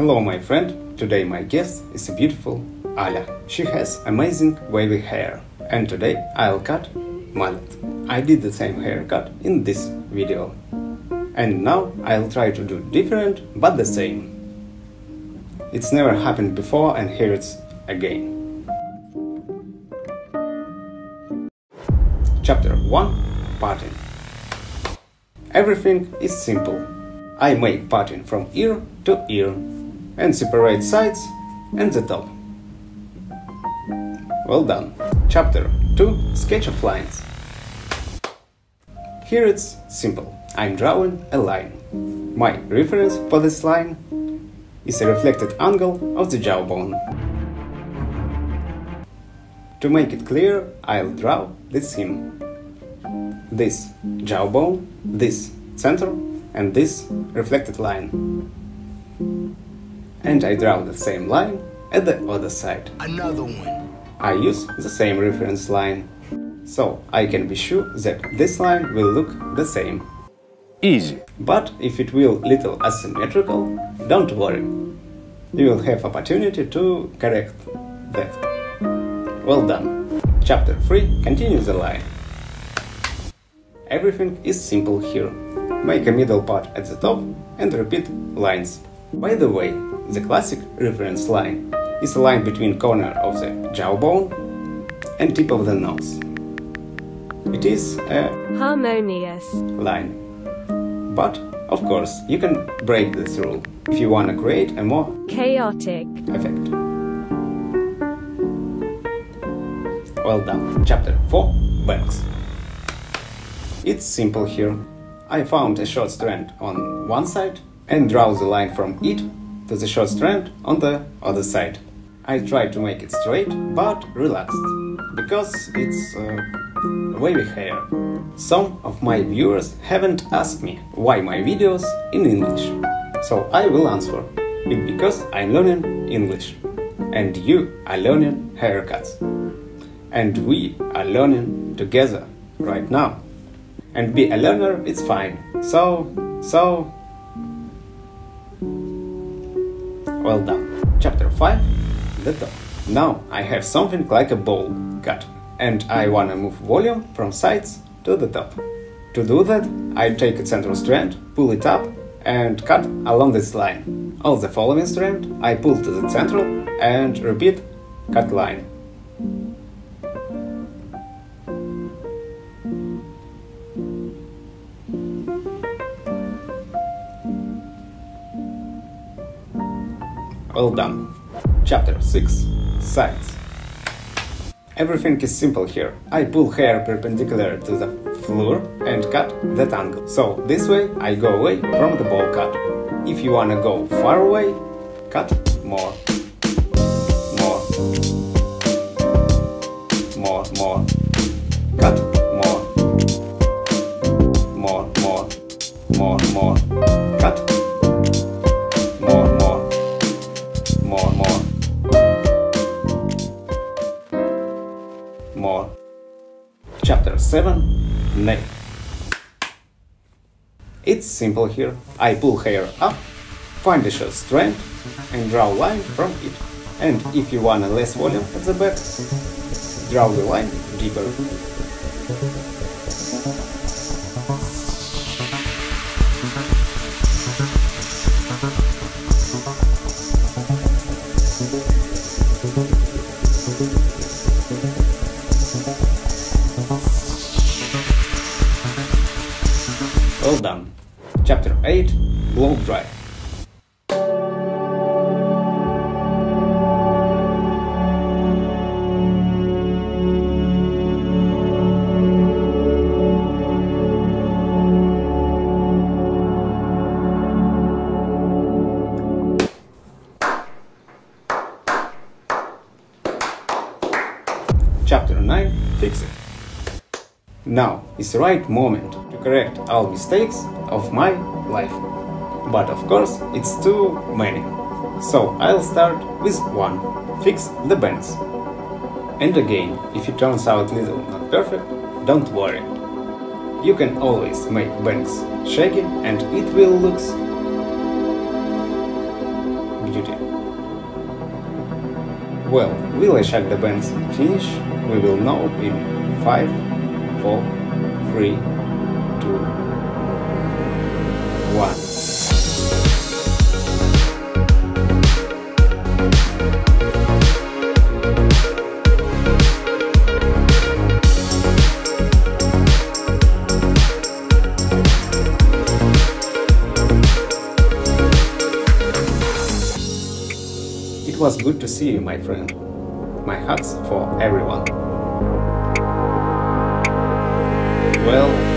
Hello my friend, today my guest is a beautiful Alya. She has amazing wavy hair and today I'll cut mullet. I did the same haircut in this video. And now I'll try to do different but the same. It's never happened before and here it's again. Chapter 1. Parting. Everything is simple. I make parting from ear to ear and separate sides and the top. Well done. Chapter 2. Sketch of lines. Here it's simple. I'm drawing a line. My reference for this line is a reflected angle of the jawbone. To make it clear, I'll draw the seam. This jawbone, this center, and this reflected line. And I draw the same line at the other side. Another one. I use the same reference line, so I can be sure that this line will look the same. Easy. But if it will little asymmetrical, don't worry. You will have opportunity to correct that. Well done. Chapter 3 continues the line. Everything is simple here. Make a middle part at the top and repeat lines. By the way, the classic reference line is a line between corner of the jawbone and tip of the nose. It is a harmonious line. But, of course, you can break this rule if you want to create a more chaotic effect. Well done. Chapter 4. Bangs. It's simple here. I found a short strand on one side and draw the line from it to the short strand on the other side. I try to make it straight but relaxed, because it's wavy hair. Some of my viewers haven't asked me why my videos in English, so I will answer. It's because I'm learning English, and you are learning haircuts, and we are learning together right now. And be a learner, it's fine. So, well done. Chapter 5. The top. Now I have something like a bowl cut, and I wanna move volume from sides to the top. To do that, I take a central strand, pull it up, and cut along this line. All the following strand I pull to the central and repeat cut line. Well done. Chapter 6. Sides. Everything is simple here. I pull hair perpendicular to the floor and cut that angle. So this way I go away from the bowl cut. If you wanna go far away, cut more. More. Cut more. More. Cut more. More. Chapter 7. Nape. It's simple here. I pull hair up, find a short strand and draw a line from it. And if you want a less volume at the back, draw the line deeper. Well done. Chapter 8. Blowdry. Chapter 9. Fix it. Now is the right moment to correct all mistakes of my life. But of course it's too many. So I'll start with one. Fix the bangs. And again, if it turns out little not perfect, don't worry. You can always make bangs shaky and it will look Well, will I check the band's finish? We will know in 5, 4, 3, 2, 1. It was good to see you, my friend. My hugs for everyone. Well,